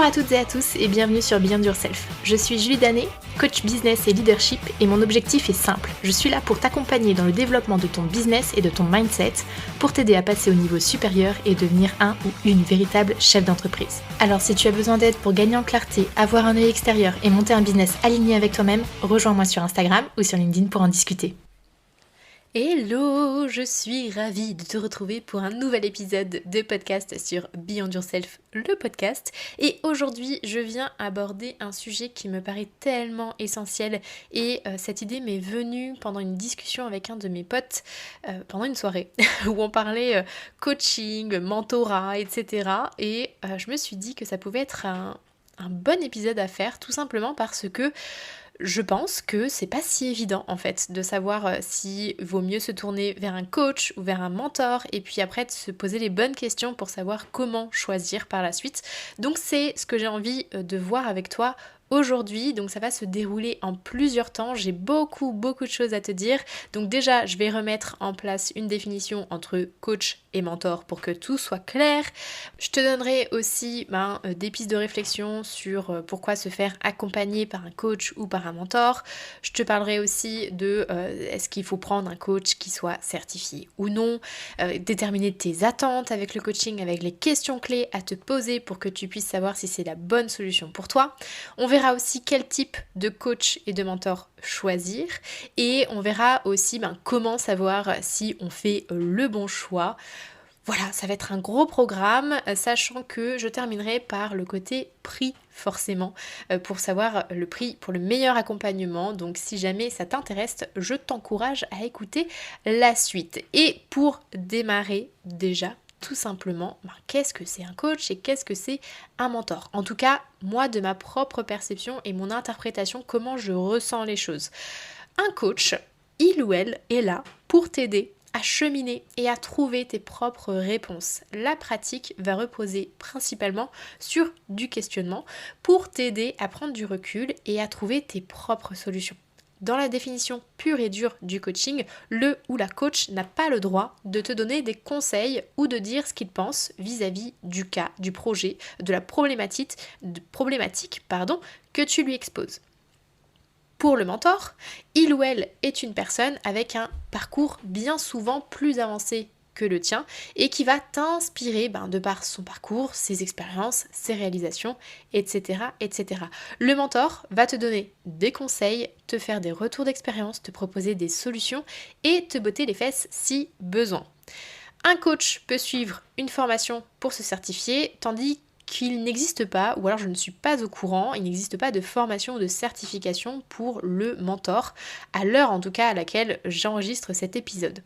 à toutes et à tous et bienvenue sur Beyond Yourself. Je suis Julie Danet, coach business et leadership et mon objectif est simple. Je suis là pour t'accompagner dans le développement de ton business et de ton mindset pour t'aider à passer au niveau supérieur et devenir un ou une véritable chef d'entreprise. Alors si tu as besoin d'aide pour gagner en clarté, avoir un œil extérieur et monter un business aligné avec toi-même, rejoins-moi sur Instagram ou sur LinkedIn pour en discuter. Hello, je suis ravie de te retrouver pour un nouvel épisode de podcast sur Beyond Yourself, le podcast. Et aujourd'hui, je viens aborder un sujet qui me paraît tellement essentiel et cette idée m'est venue pendant une discussion avec un de mes potes pendant une soirée où on parlait coaching, mentorat, etc. Et je me suis dit que ça pouvait être un bon épisode à faire tout simplement parce que je pense que c'est pas si évident en fait de savoir si vaut mieux se tourner vers un coach ou vers un mentor et puis après de se poser les bonnes questions pour savoir comment choisir par la suite. Donc c'est ce que j'ai envie de voir avec toi aujourd'hui, donc ça va se dérouler en plusieurs temps, j'ai beaucoup de choses à te dire. Donc déjà, je vais remettre en place une définition entre coach et mentor pour que tout soit clair. Je te donnerai aussi des pistes de réflexion sur pourquoi se faire accompagner par un coach ou par un mentor. Je te parlerai aussi de est-ce qu'il faut prendre un coach qui soit certifié ou non, déterminer tes attentes avec le coaching, avec les questions clés à te poser pour que tu puisses savoir si c'est la bonne solution pour toi. On verra aussi quel type de coach et de mentor choisir et on verra aussi comment savoir si on fait le bon choix. Voilà, ça va être un gros programme, sachant que je terminerai par le côté prix forcément, pour savoir le prix pour le meilleur accompagnement. Donc si jamais ça t'intéresse, je t'encourage à écouter la suite. Et pour démarrer déjà, tout simplement, qu'est-ce que c'est un coach et qu'est-ce que c'est un mentor? En tout cas, moi, de ma propre perception et mon interprétation, comment je ressens les choses. Un coach, il ou elle est là pour t'aider à cheminer et à trouver tes propres réponses. La pratique va reposer principalement sur du questionnement pour t'aider à prendre du recul et à trouver tes propres solutions. Dans la définition pure et dure du coaching, le ou la coach n'a pas le droit de te donner des conseils ou de dire ce qu'il pense vis-à-vis du cas, du projet, de la problématique que tu lui exposes. Pour le mentor, il ou elle est une personne avec un parcours bien souvent plus avancé que le tien et qui va t'inspirer de par son parcours, ses expériences, ses réalisations, etc., etc. Le mentor va te donner des conseils, te faire des retours d'expérience, te proposer des solutions et te botter les fesses si besoin. Un coach peut suivre une formation pour se certifier, tandis qu'il n'existe pas, ou alors je ne suis pas au courant, il n'existe pas de formation ou de certification pour le mentor, à l'heure en tout cas à laquelle j'enregistre cet épisode.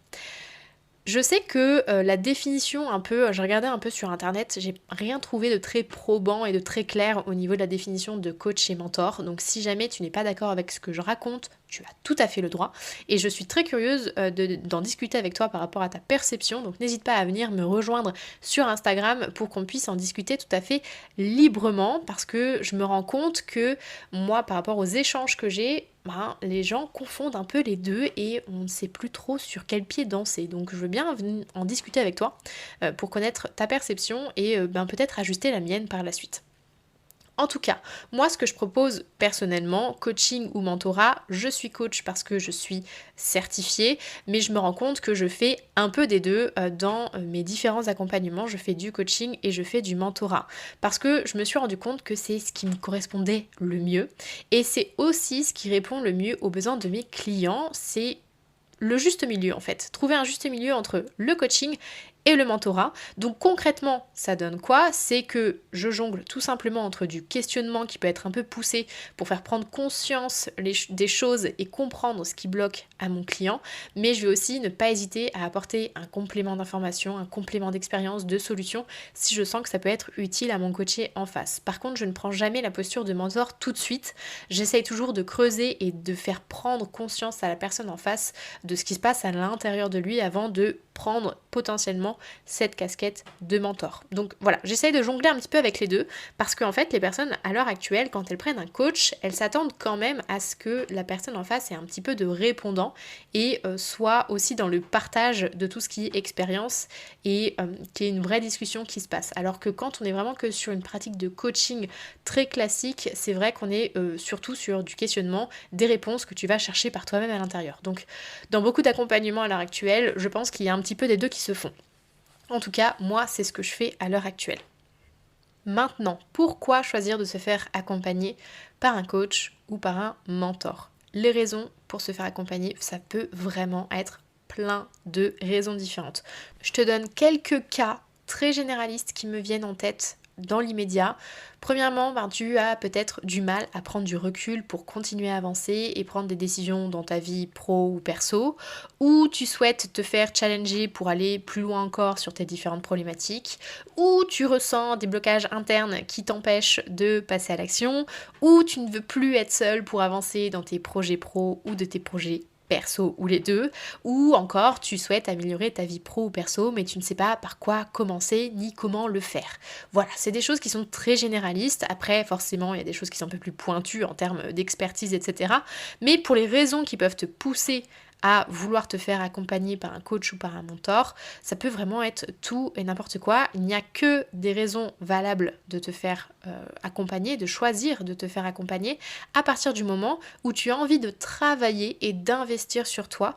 Je sais que la définition j'ai regardé un peu sur internet, j'ai rien trouvé de très probant et de très clair au niveau de la définition de coach et mentor, donc si jamais tu n'es pas d'accord avec ce que je raconte, tu as tout à fait le droit et je suis très curieuse d'en discuter avec toi par rapport à ta perception, donc n'hésite pas à venir me rejoindre sur Instagram pour qu'on puisse en discuter tout à fait librement parce que je me rends compte que moi par rapport aux échanges que j'ai, les gens confondent un peu les deux et on ne sait plus trop sur quel pied danser. Donc je veux bien en discuter avec toi pour connaître ta perception et peut-être ajuster la mienne par la suite. En tout cas, moi ce que je propose personnellement, coaching ou mentorat, je suis coach parce que je suis certifiée, mais je me rends compte que je fais un peu des deux dans mes différents accompagnements. Je fais du coaching et je fais du mentorat parce que je me suis rendu compte que c'est ce qui me correspondait le mieux et c'est aussi ce qui répond le mieux aux besoins de mes clients. C'est le juste milieu en fait, trouver un juste milieu entre le coaching et le mentorat. Donc concrètement, ça donne quoi? C'est que je jongle tout simplement entre du questionnement qui peut être un peu poussé pour faire prendre conscience des choses et comprendre ce qui bloque à mon client, mais je vais aussi ne pas hésiter à apporter un complément d'information, un complément d'expérience, de solution, si je sens que ça peut être utile à mon coaché en face. Par contre, je ne prends jamais la posture de mentor tout de suite. J'essaye toujours de creuser et de faire prendre conscience à la personne en face de ce qui se passe à l'intérieur de lui avant de prendre potentiellement cette casquette de mentor. Donc voilà, j'essaye de jongler un petit peu avec les deux parce qu'en fait les personnes à l'heure actuelle, quand elles prennent un coach, elles s'attendent quand même à ce que la personne en face ait un petit peu de répondant et soit aussi dans le partage de tout ce qui est expérience et qu'il y ait une vraie discussion qui se passe. Alors que quand on est vraiment que sur une pratique de coaching très classique, c'est vrai qu'on est surtout sur du questionnement, des réponses que tu vas chercher par toi-même à l'intérieur. Donc dans beaucoup d'accompagnements à l'heure actuelle, je pense qu'il y a un petit peu des deux qui se font. En tout cas, moi, c'est ce que je fais à l'heure actuelle. Maintenant, pourquoi choisir de se faire accompagner par un coach ou par un mentor? Les raisons pour se faire accompagner, ça peut vraiment être plein de raisons différentes. Je te donne quelques cas très généralistes qui me viennent en tête dans l'immédiat. Premièrement, tu as peut-être du mal à prendre du recul pour continuer à avancer et prendre des décisions dans ta vie pro ou perso, ou tu souhaites te faire challenger pour aller plus loin encore sur tes différentes problématiques, ou tu ressens des blocages internes qui t'empêchent de passer à l'action, ou tu ne veux plus être seul pour avancer dans tes projets pro ou de tes projets perso ou les deux, ou encore tu souhaites améliorer ta vie pro ou perso mais tu ne sais pas par quoi commencer ni comment le faire. Voilà, c'est des choses qui sont très généralistes. Après, forcément, il y a des choses qui sont un peu plus pointues en termes d'expertise, etc. Mais pour les raisons qui peuvent te pousser à vouloir te faire accompagner par un coach ou par un mentor, ça peut vraiment être tout et n'importe quoi. Il n'y a que des raisons valables de te faire accompagner, de choisir de te faire accompagner à partir du moment où tu as envie de travailler et d'investir sur toi.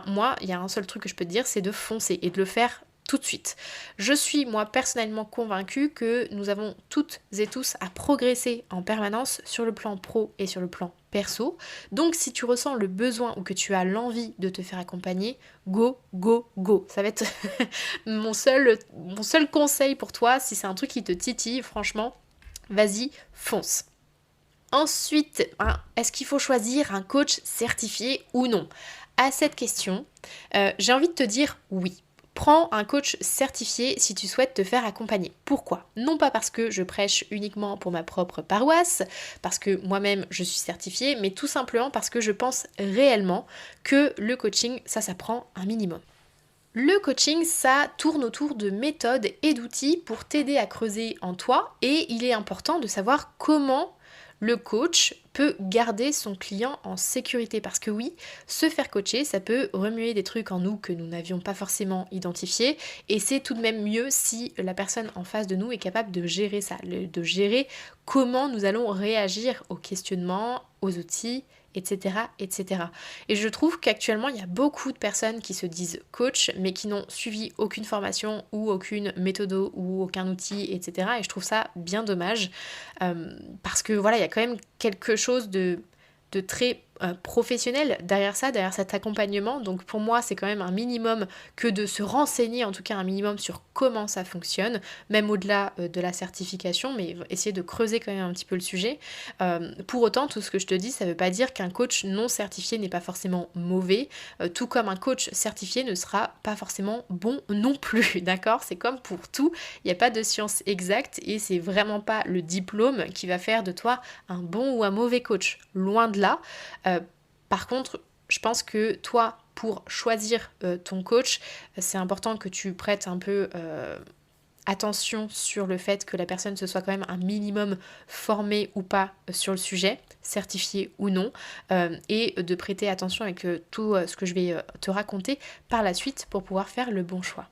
Moi, il y a un seul truc que je peux te dire, c'est de foncer et de le faire tout de suite. Je suis moi personnellement convaincue que nous avons toutes et tous à progresser en permanence sur le plan pro et sur le plan perso. Donc si tu ressens le besoin ou que tu as l'envie de te faire accompagner, go, go, go. Ça va être mon seul conseil pour toi. Si c'est un truc qui te titille, franchement, vas-y, fonce. Ensuite, est-ce qu'il faut choisir un coach certifié ou non? À cette question, j'ai envie de te dire oui. Prends un coach certifié si tu souhaites te faire accompagner. Pourquoi? Non pas parce que je prêche uniquement pour ma propre paroisse, parce que moi-même je suis certifiée, mais tout simplement parce que je pense réellement que le coaching, ça prend un minimum. Le coaching, ça tourne autour de méthodes et d'outils pour t'aider à creuser en toi et il est important de savoir comment le coach peut garder son client en sécurité parce que oui, se faire coacher, ça peut remuer des trucs en nous que nous n'avions pas forcément identifiés et c'est tout de même mieux si la personne en face de nous est capable de gérer ça, de gérer comment nous allons réagir aux questionnements, aux outils, etc., etc. Et je trouve qu'actuellement, il y a beaucoup de personnes qui se disent coach, mais qui n'ont suivi aucune formation ou aucune méthode ou aucun outil, etc. Et je trouve ça bien dommage, parce que voilà, il y a quand même quelque chose de très professionnel derrière ça, derrière cet accompagnement. Donc pour moi, c'est quand même un minimum que de se renseigner, en tout cas un minimum sur comment ça fonctionne, même au-delà de la certification, mais essayer de creuser quand même un petit peu le sujet. Pour autant, tout ce que je te dis, ça ne veut pas dire qu'un coach non certifié n'est pas forcément mauvais, tout comme un coach certifié ne sera pas forcément bon non plus, d'accord? C'est comme pour tout, il n'y a pas de science exacte et c'est vraiment pas le diplôme qui va faire de toi un bon ou un mauvais coach, loin de là. Par contre, je pense que toi, pour choisir ton coach, c'est important que tu prêtes un peu attention sur le fait que la personne se soit quand même un minimum formée ou pas sur le sujet, certifiée ou non, et de prêter attention avec tout ce que je vais te raconter par la suite pour pouvoir faire le bon choix.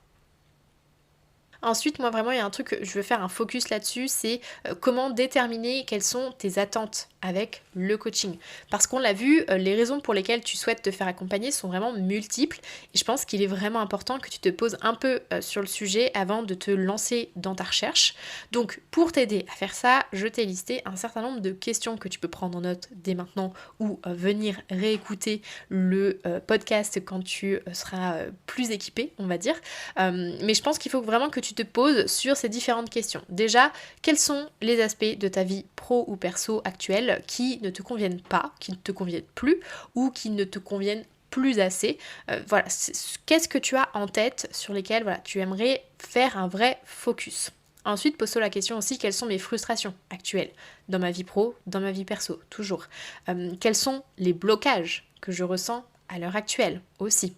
Ensuite, moi vraiment, il y a un truc que je veux faire un focus là-dessus, c'est comment déterminer quelles sont tes attentes avec le coaching. Parce qu'on l'a vu, les raisons pour lesquelles tu souhaites te faire accompagner sont vraiment multiples et je pense qu'il est vraiment important que tu te poses un peu sur le sujet avant de te lancer dans ta recherche. Donc pour t'aider à faire ça, je t'ai listé un certain nombre de questions que tu peux prendre en note dès maintenant ou venir réécouter le podcast quand tu seras plus équipé, on va dire. Mais je pense qu'il faut vraiment que tu te poses sur ces différentes questions. Déjà, quels sont les aspects de ta vie pro ou perso actuelle qui ne te conviennent pas, qui ne te conviennent plus ou qui ne te conviennent plus assez. Voilà, qu'est-ce que tu as en tête sur lesquels tu aimerais faire un vrai focus. Ensuite, pose-toi la question aussi, quelles sont mes frustrations actuelles dans ma vie pro, dans ma vie perso, toujours. Quels sont les blocages que je ressens à l'heure actuelle aussi.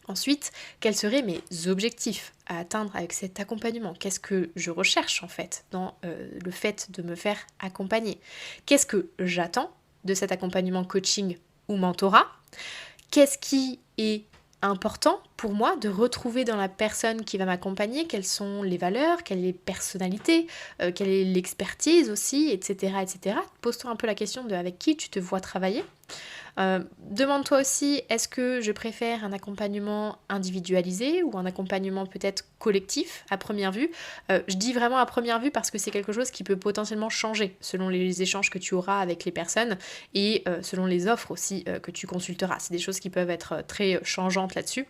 Ensuite, quels seraient mes objectifs à atteindre avec cet accompagnement? Qu'est-ce que je recherche en fait dans le fait de me faire accompagner? Qu'est-ce que j'attends de cet accompagnement coaching ou mentorat? Qu'est-ce qui est important pour moi de retrouver dans la personne qui va m'accompagner? Quelles sont les valeurs, quelle est les personnalités, quelle est l'expertise aussi, etc. etc. Pose-toi un peu la question de avec qui tu te vois travailler. Demande-toi aussi, est-ce que je préfère un accompagnement individualisé ou un accompagnement peut-être collectif à première vue? Je dis vraiment à première vue parce que c'est quelque chose qui peut potentiellement changer selon les échanges que tu auras avec les personnes et selon les offres aussi que tu consulteras. C'est des choses qui peuvent être très changeantes là-dessus.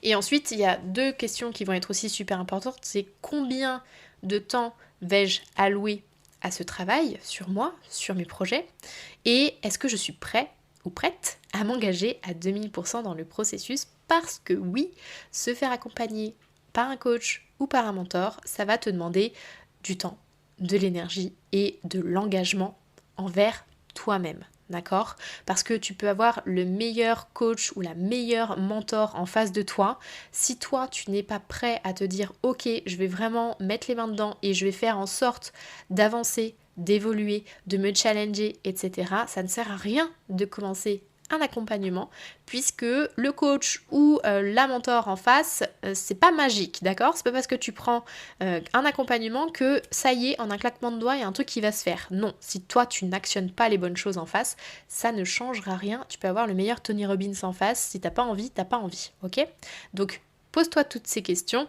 Et ensuite, il y a 2 questions qui vont être aussi super importantes. C'est combien de temps vais-je allouer à ce travail, sur moi, sur mes projets, et est-ce que je suis prêt ou prête à m'engager à 2000% dans le processus, parce que oui, se faire accompagner par un coach ou par un mentor, ça va te demander du temps, de l'énergie et de l'engagement envers toi-même. D'accord? Parce que tu peux avoir le meilleur coach ou la meilleure mentor en face de toi. Si toi, tu n'es pas prêt à te dire « Ok, je vais vraiment mettre les mains dedans et je vais faire en sorte d'avancer, d'évoluer, de me challenger, etc. » Ça ne sert à rien de commencer un accompagnement puisque le coach ou la mentor en face, c'est pas magique, d'accord? C'est pas parce que tu prends un accompagnement que ça y est, en un claquement de doigts, il y a un truc qui va se faire. Non, si toi tu n'actionnes pas les bonnes choses en face, ça ne changera rien. Tu peux avoir le meilleur Tony Robbins en face, si t'as pas envie, ok? Donc pose-toi toutes ces questions.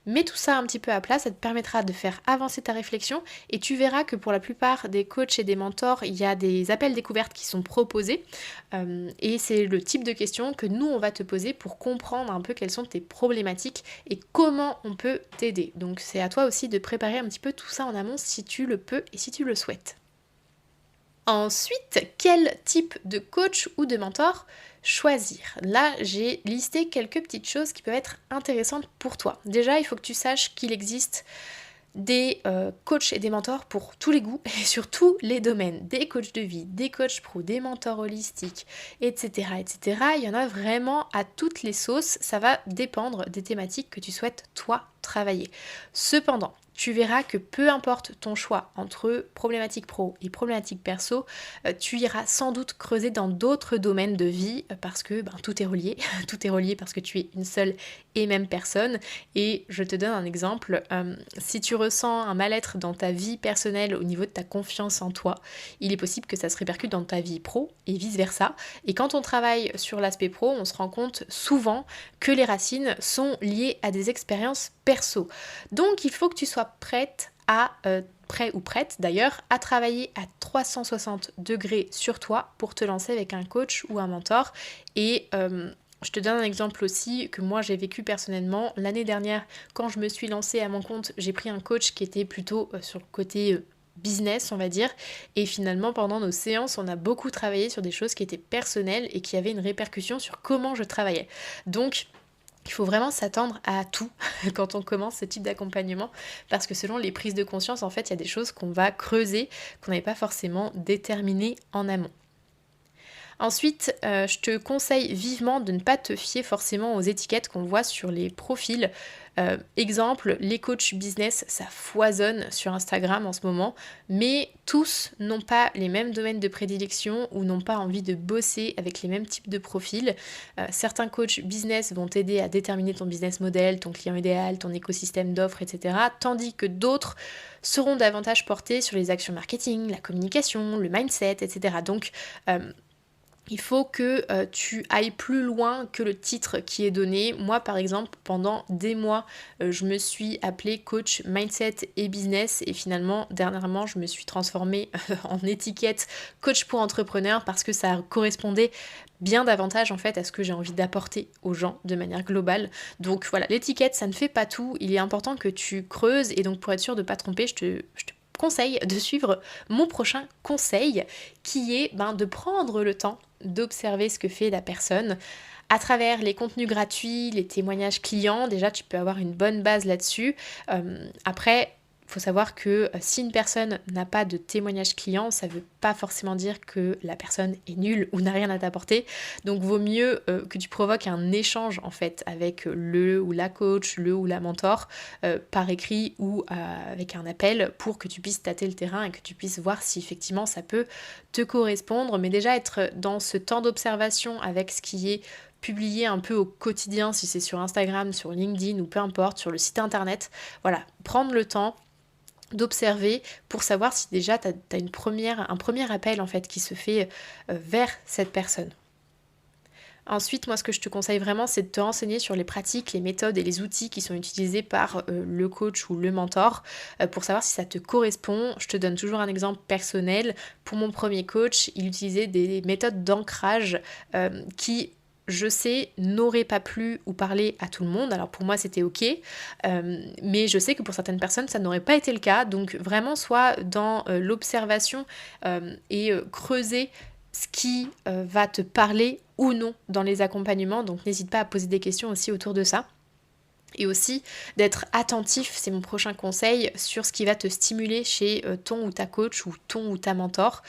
Mets tout ça un petit peu à plat, ça te permettra de faire avancer ta réflexion et tu verras que pour la plupart des coachs et des mentors, il y a des appels découvertes qui sont proposés et c'est le type de questions que nous on va te poser pour comprendre un peu quelles sont tes problématiques et comment on peut t'aider. Donc c'est à toi aussi de préparer un petit peu tout ça en amont si tu le peux et si tu le souhaites. Ensuite, quel type de coach ou de mentor choisir? Là, j'ai listé quelques petites choses qui peuvent être intéressantes pour toi. Déjà, il faut que tu saches qu'il existe des coachs et des mentors pour tous les goûts et sur tous les domaines. Des coachs de vie, des coachs pro, des mentors holistiques, etc., etc. Il y en a vraiment à toutes les sauces. Ça va dépendre des thématiques que tu souhaites, toi, travailler. Cependant, tu verras que peu importe ton choix entre problématique pro et problématique perso, tu iras sans doute creuser dans d'autres domaines de vie parce que tout est relié. Tout est relié parce que tu es une seule et même personne. Et je te donne un exemple. Si tu ressens un mal-être dans ta vie personnelle au niveau de ta confiance en toi, il est possible que ça se répercute dans ta vie pro et vice-versa. Et quand on travaille sur l'aspect pro, on se rend compte souvent que les racines sont liées à des expériences perso. Donc il faut que tu sois prête à, prêt ou prête d'ailleurs, à travailler à 360 degrés sur toi pour te lancer avec un coach ou un mentor. Et je te donne un exemple aussi que moi j'ai vécu personnellement. L'année dernière, quand je me suis lancée à mon compte, j'ai pris un coach qui était plutôt sur le côté business, on va dire. Et finalement, pendant nos séances, on a beaucoup travaillé sur des choses qui étaient personnelles et qui avaient une répercussion sur comment je travaillais. Donc, il faut vraiment s'attendre à tout quand on commence ce type d'accompagnement parce que selon les prises de conscience, en fait, il y a des choses qu'on va creuser, qu'on n'avait pas forcément déterminées en amont. Ensuite, je te conseille vivement de ne pas te fier forcément aux étiquettes qu'on voit sur les profils. Exemple, les coachs business, ça foisonne sur Instagram en ce moment, mais tous n'ont pas les mêmes domaines de prédilection ou n'ont pas envie de bosser avec les mêmes types de profils. Certains coachs business vont t'aider à déterminer ton business model, ton client idéal, ton écosystème d'offres, etc. Tandis que d'autres seront davantage portés sur les actions marketing, la communication, le mindset, etc. Donc, il faut que tu ailles plus loin que le titre qui est donné. Moi, par exemple, pendant des mois, je me suis appelée coach mindset et business et finalement, dernièrement, je me suis transformée en étiquette coach pour entrepreneurs parce que ça correspondait bien davantage en fait à ce que j'ai envie d'apporter aux gens de manière globale. Donc voilà, l'étiquette, ça ne fait pas tout. Il est important que tu creuses et donc pour être sûr de ne pas te tromper, je te conseille de suivre mon prochain conseil qui est de prendre le temps d'observer ce que fait la personne à travers les contenus gratuits, les témoignages clients. Déjà tu peux avoir une bonne base là-dessus. Après, faut savoir que si une personne n'a pas de témoignage client, ça ne veut pas forcément dire que la personne est nulle ou n'a rien à t'apporter. Donc vaut mieux que tu provoques un échange en fait avec le ou la coach, le ou la mentor par écrit ou avec un appel pour que tu puisses tâter le terrain et que tu puisses voir si effectivement ça peut te correspondre. Mais déjà être dans ce temps d'observation avec ce qui est publié un peu au quotidien, si c'est sur Instagram, sur LinkedIn ou peu importe, sur le site internet. Voilà, prendre le temps d'observer pour savoir si déjà tu as un premier appel en fait qui se fait vers cette personne. Ensuite, moi ce que je te conseille vraiment, c'est de te renseigner sur les pratiques, les méthodes et les outils qui sont utilisés par le coach ou le mentor pour savoir si ça te correspond. Je te donne toujours un exemple personnel. Pour mon premier coach, il utilisait des méthodes d'ancrage qui, je sais, n'aurait pas plu ou parlé à tout le monde. Alors pour moi c'était ok, mais je sais que pour certaines personnes ça n'aurait pas été le cas. Donc vraiment soit dans l'observation et creuser ce qui va te parler ou non dans les accompagnements. Donc n'hésite pas à poser des questions aussi autour de ça. Et aussi d'être attentif, c'est mon prochain conseil, sur ce qui va te stimuler chez ton ou ta coach ou ton ou ta mentor.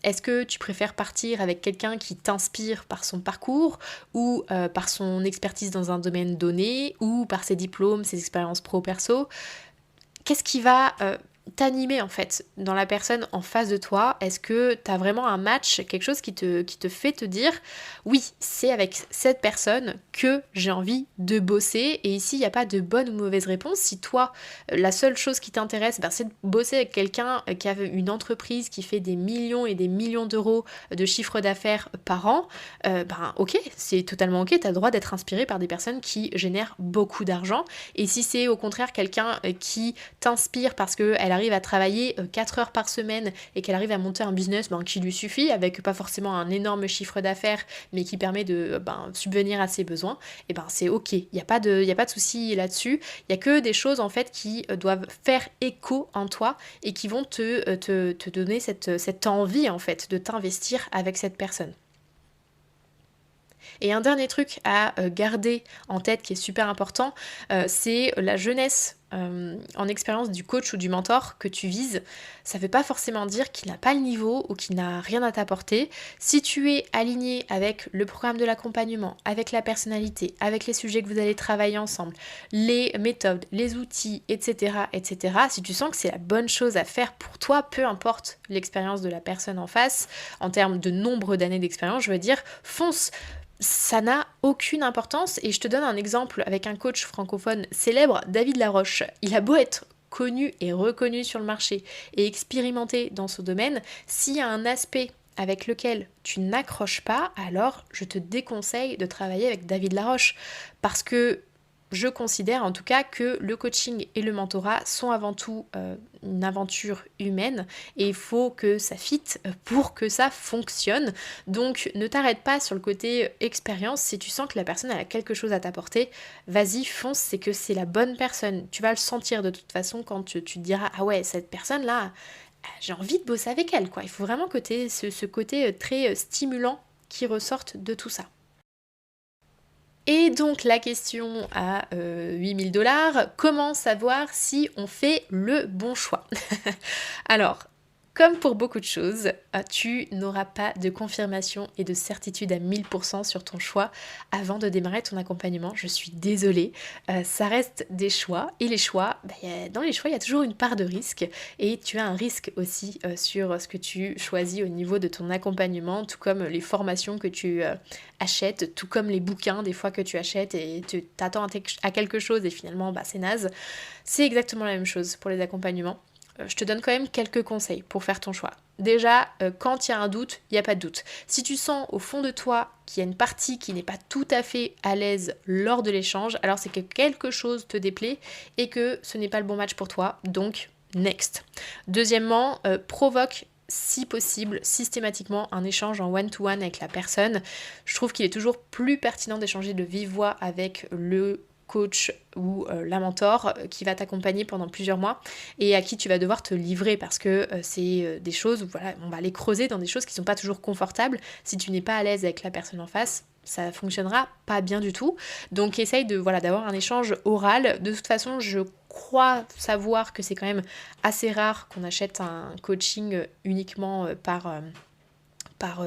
Est-ce que tu préfères partir avec quelqu'un qui t'inspire par son parcours ou par son expertise dans un domaine donné ou par ses diplômes, ses expériences pro-perso ? Qu'est-ce qui va t'animer en fait dans la personne en face de toi? Est-ce que tu as vraiment un match, quelque chose qui te fait te dire oui, c'est avec cette personne que j'ai envie de bosser? Et ici il n'y a pas de bonne ou mauvaise réponse. Si toi la seule chose qui t'intéresse c'est de bosser avec quelqu'un qui a une entreprise qui fait des millions et des millions d'euros de chiffre d'affaires par an, ok, c'est totalement ok, tu as le droit d'être inspiré par des personnes qui génèrent beaucoup d'argent. Et si c'est au contraire quelqu'un qui t'inspire parce qu'elle arrive à travailler 4 heures par semaine et qu'elle arrive à monter un business qui lui suffit, avec pas forcément un énorme chiffre d'affaires, mais qui permet de subvenir à ses besoins, et c'est ok. Il n'y a pas de souci là-dessus. Il n'y a que des choses en fait qui doivent faire écho en toi et qui vont te donner cette envie en fait de t'investir avec cette personne. Et un dernier truc à garder en tête qui est super important, c'est la jeunesse en expérience du coach ou du mentor que tu vises. Ça ne veut pas forcément dire qu'il n'a pas le niveau ou qu'il n'a rien à t'apporter. Si tu es aligné avec le programme de l'accompagnement, avec la personnalité, avec les sujets que vous allez travailler ensemble, les méthodes, les outils, etc., si tu sens que c'est la bonne chose à faire pour toi, peu importe l'expérience de la personne en face, en termes de nombre d'années d'expérience, je veux dire, fonce. Ça n'a aucune importance et je te donne un exemple avec un coach francophone célèbre, David Laroche. Il a beau être connu et reconnu sur le marché et expérimenté dans ce domaine, s'il y a un aspect avec lequel tu n'accroches pas, alors je te déconseille de travailler avec David Laroche parce que je considère en tout cas que le coaching et le mentorat sont avant tout une aventure humaine et il faut que ça fitte pour que ça fonctionne. Donc ne t'arrête pas sur le côté expérience. Si tu sens que la personne a quelque chose à t'apporter, vas-y, fonce, c'est que c'est la bonne personne. Tu vas le sentir de toute façon quand tu te diras « Ah ouais, cette personne-là, j'ai envie de bosser avec elle. » Il faut vraiment que tu aies ce côté très stimulant qui ressorte de tout ça. Et donc la question à 8000 $, comment savoir si on fait le bon choix? Alors, comme pour beaucoup de choses, tu n'auras pas de confirmation et de certitude à 1000% sur ton choix avant de démarrer ton accompagnement. Je suis désolée, ça reste des choix. Et les choix, dans les choix, il y a toujours une part de risque. Et tu as un risque aussi sur ce que tu choisis au niveau de ton accompagnement, tout comme les formations que tu achètes, tout comme les bouquins des fois que tu achètes et tu t'attends à quelque chose et finalement c'est naze. C'est exactement la même chose pour les accompagnements. Je te donne quand même quelques conseils pour faire ton choix. Déjà, quand il y a un doute, il n'y a pas de doute. Si tu sens au fond de toi qu'il y a une partie qui n'est pas tout à fait à l'aise lors de l'échange, alors c'est que quelque chose te déplaît et que ce n'est pas le bon match pour toi. Donc, next. Deuxièmement, provoque si possible, systématiquement un échange en one-to-one avec la personne. Je trouve qu'il est toujours plus pertinent d'échanger de vive voix avec le coach ou la mentor qui va t'accompagner pendant plusieurs mois et à qui tu vas devoir te livrer parce que c'est des choses où on va aller creuser dans des choses qui sont pas toujours confortables. Si tu n'es pas à l'aise avec la personne en face, ça fonctionnera pas bien du tout. Donc essaye d'avoir un échange oral. De toute façon, je crois savoir que c'est quand même assez rare qu'on achète un coaching uniquement par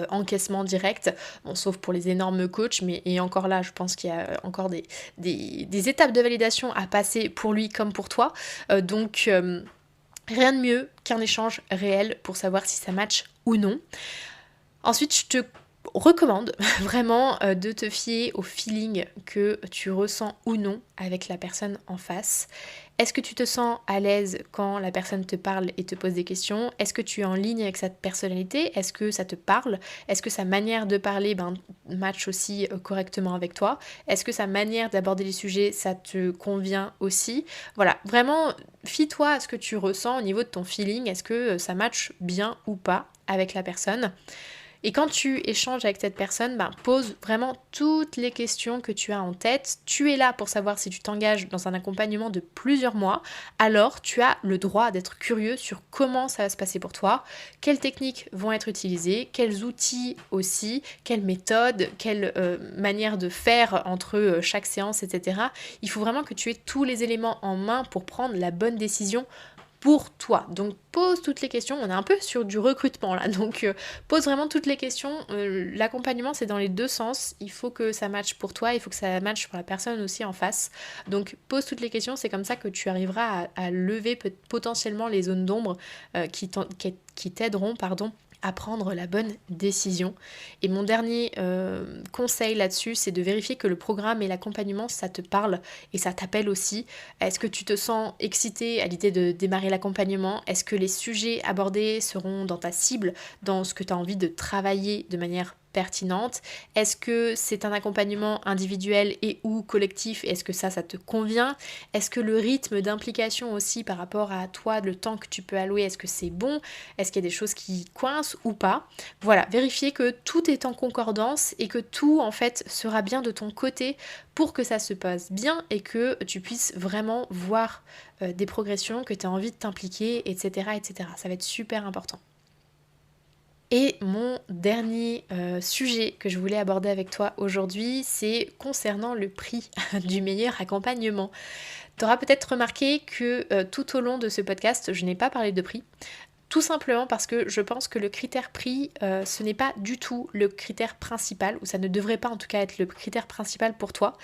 encaissement direct, bon, sauf pour les énormes coachs, et encore là, je pense qu'il y a encore des étapes de validation à passer pour lui comme pour toi. Donc, rien de mieux qu'un échange réel pour savoir si ça match ou non. Ensuite, je te recommande vraiment de te fier au feeling que tu ressens ou non avec la personne en face. Est-ce que tu te sens à l'aise quand la personne te parle et te pose des questions? Est-ce que tu es en ligne avec sa personnalité? Est-ce que ça te parle? Est-ce que sa manière de parler match aussi correctement avec toi? Est-ce que sa manière d'aborder les sujets, ça te convient aussi? Voilà, vraiment, fie-toi à ce que tu ressens au niveau de ton feeling. Est-ce que ça match bien ou pas avec la personne? Et quand tu échanges avec cette personne, pose vraiment toutes les questions que tu as en tête. Tu es là pour savoir si tu t'engages dans un accompagnement de plusieurs mois. Alors, tu as le droit d'être curieux sur comment ça va se passer pour toi, quelles techniques vont être utilisées, quels outils aussi, quelles méthodes, quelle manière de faire entre chaque séance, etc. Il faut vraiment que tu aies tous les éléments en main pour prendre la bonne décision pour toi. Donc pose toutes les questions, on est un peu sur du recrutement là, donc pose vraiment toutes les questions. L'accompagnement c'est dans les deux sens, il faut que ça matche pour toi, il faut que ça matche pour la personne aussi en face. Donc pose toutes les questions, c'est comme ça que tu arriveras à lever potentiellement les zones d'ombre qui t'aideront à prendre la bonne décision. Et mon dernier conseil là-dessus, c'est de vérifier que le programme et l'accompagnement, ça te parle et ça t'appelle aussi. Est-ce que tu te sens excité à l'idée de démarrer l'accompagnement? Est-ce que les sujets abordés seront dans ta cible, dans ce que tu as envie de travailler de manière pertinente? Est-ce que c'est un accompagnement individuel et ou collectif? Est-ce que ça te convient? Est-ce que le rythme d'implication aussi par rapport à toi, le temps que tu peux allouer, est-ce que c'est bon? Est-ce qu'il y a des choses qui coincent ou pas? Voilà, vérifier que tout est en concordance et que tout en fait sera bien de ton côté pour que ça se passe bien et que tu puisses vraiment voir des progressions, que tu as envie de t'impliquer, etc., etc. Ça va être super important. Et mon dernier sujet que je voulais aborder avec toi aujourd'hui, c'est concernant le prix du meilleur accompagnement. Tu auras peut-être remarqué que tout au long de ce podcast, je n'ai pas parlé de prix. Tout simplement parce que je pense que le critère prix, ce n'est pas du tout le critère principal, ou ça ne devrait pas en tout cas être le critère principal pour toi.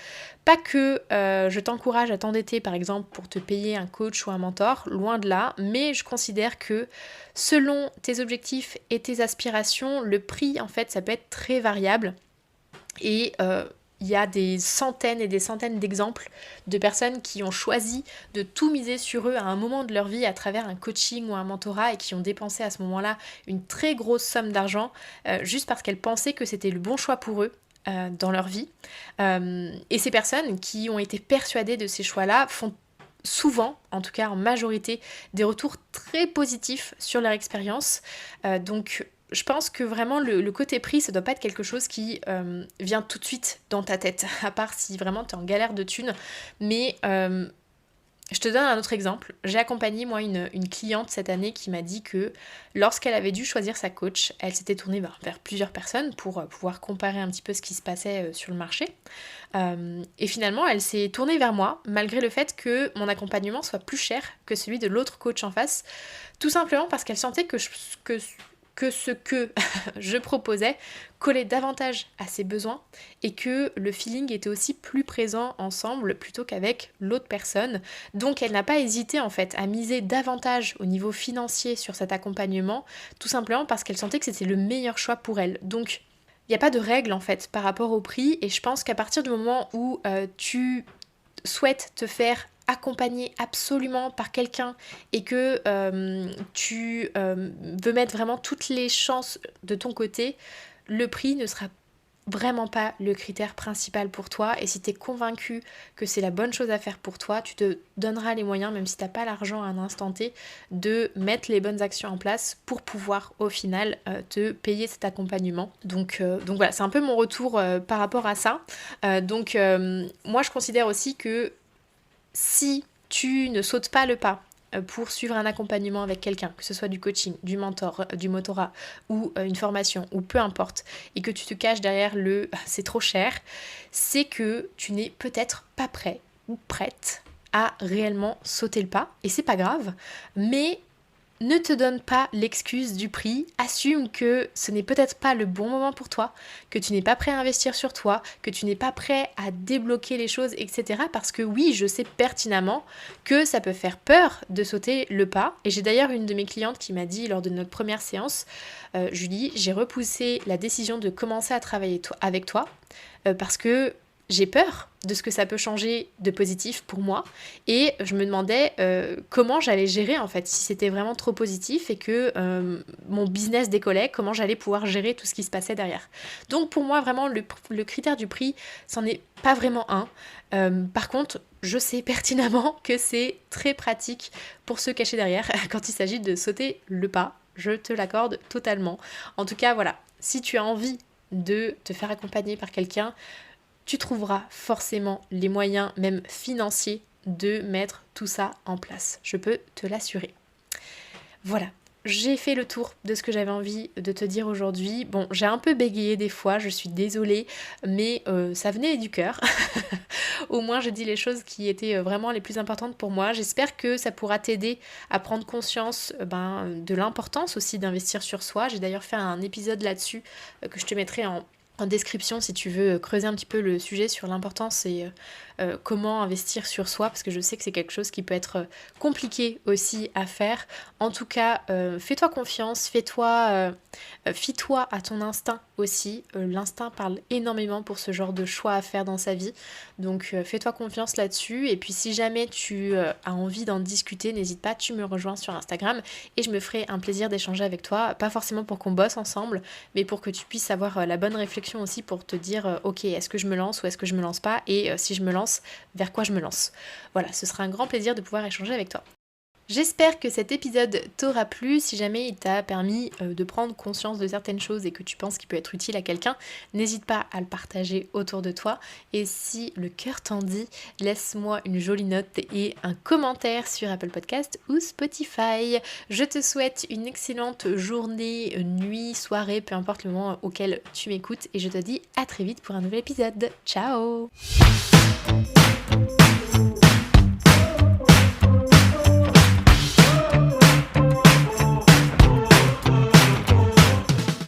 Pas que je t'encourage à t'endetter par exemple pour te payer un coach ou un mentor, loin de là, mais je considère que selon tes objectifs et tes aspirations, le prix en fait ça peut être très variable. Et il y a des centaines et des centaines d'exemples de personnes qui ont choisi de tout miser sur eux à un moment de leur vie à travers un coaching ou un mentorat et qui ont dépensé à ce moment-là une très grosse somme d'argent juste parce qu'elles pensaient que c'était le bon choix pour eux dans leur vie. Et ces personnes qui ont été persuadées de ces choix-là font souvent, en tout cas en majorité, des retours très positifs sur leur expérience. Donc je pense que vraiment le côté prix, ça doit pas être quelque chose qui vient tout de suite dans ta tête, à part si vraiment tu es en galère de thunes. Mais je te donne un autre exemple. J'ai accompagné moi une cliente cette année qui m'a dit que lorsqu'elle avait dû choisir sa coach, elle s'était tournée vers plusieurs personnes pour pouvoir comparer un petit peu ce qui se passait sur le marché. Et finalement, elle s'est tournée vers moi, malgré le fait que mon accompagnement soit plus cher que celui de l'autre coach en face, tout simplement parce qu'elle sentait que ce que je proposais collait davantage à ses besoins et que le feeling était aussi plus présent ensemble plutôt qu'avec l'autre personne. Donc elle n'a pas hésité en fait à miser davantage au niveau financier sur cet accompagnement, tout simplement parce qu'elle sentait que c'était le meilleur choix pour elle. Donc il n'y a pas de règle en fait par rapport au prix et je pense qu'à partir du moment où tu souhaites te faire accompagné absolument par quelqu'un et que tu veux mettre vraiment toutes les chances de ton côté, le prix ne sera vraiment pas le critère principal pour toi et si tu es convaincu que c'est la bonne chose à faire pour toi, tu te donneras les moyens, même si tu n'as pas l'argent à un instant T, de mettre les bonnes actions en place pour pouvoir au final te payer cet accompagnement. Donc voilà, c'est un peu mon retour par rapport à ça. Moi je considère aussi que si tu ne sautes pas le pas pour suivre un accompagnement avec quelqu'un, que ce soit du coaching, du mentor, du mentorat ou une formation ou peu importe, et que tu te caches derrière le c'est trop cher, c'est que tu n'es peut-être pas prêt ou prête à réellement sauter le pas, et c'est pas grave, mais ne te donne pas l'excuse du prix, assume que ce n'est peut-être pas le bon moment pour toi, que tu n'es pas prêt à investir sur toi, que tu n'es pas prêt à débloquer les choses, etc. Parce que oui, je sais pertinemment que ça peut faire peur de sauter le pas. Et j'ai d'ailleurs une de mes clientes qui m'a dit lors de notre première séance, Julie, j'ai repoussé la décision de commencer à travailler avec toi parce que j'ai peur de ce que ça peut changer de positif pour moi et je me demandais comment j'allais gérer en fait, si c'était vraiment trop positif et que mon business décollait, comment j'allais pouvoir gérer tout ce qui se passait derrière. Donc pour moi vraiment le critère du prix, c'en est pas vraiment un. Par contre, je sais pertinemment que c'est très pratique pour se cacher derrière quand il s'agit de sauter le pas, je te l'accorde totalement. En tout cas voilà, si tu as envie de te faire accompagner par quelqu'un, tu trouveras forcément les moyens, même financiers, de mettre tout ça en place. Je peux te l'assurer. Voilà, j'ai fait le tour de ce que j'avais envie de te dire aujourd'hui. Bon, j'ai un peu bégayé des fois, je suis désolée, mais ça venait du cœur. Au moins, j'ai dit les choses qui étaient vraiment les plus importantes pour moi. J'espère que ça pourra t'aider à prendre conscience de l'importance aussi d'investir sur soi. J'ai d'ailleurs fait un épisode là-dessus que je te mettrai en description si tu veux creuser un petit peu le sujet sur l'importance et comment investir sur soi, parce que je sais que c'est quelque chose qui peut être compliqué aussi à faire. En tout cas, fais-toi confiance, fie-toi à ton instinct aussi. L'instinct parle énormément pour ce genre de choix à faire dans sa vie, donc fais-toi confiance là-dessus. Et puis si jamais tu as envie d'en discuter, n'hésite pas, tu me rejoins sur Instagram et je me ferai un plaisir d'échanger avec toi, pas forcément pour qu'on bosse ensemble, mais pour que tu puisses avoir la bonne réflexion aussi pour te dire ok, est-ce que je me lance ou est-ce que je me lance pas, et si je me lance, vers quoi je me lance. Voilà, ce sera un grand plaisir de pouvoir échanger avec toi. J'espère que cet épisode t'aura plu. Si jamais il t'a permis de prendre conscience de certaines choses et que tu penses qu'il peut être utile à quelqu'un, n'hésite pas à le partager autour de toi. Et si le cœur t'en dit, laisse-moi une jolie note et un commentaire sur Apple Podcast ou Spotify. Je te souhaite une excellente journée, nuit, soirée, peu importe le moment auquel tu m'écoutes. Et je te dis à très vite pour un nouvel épisode. Ciao!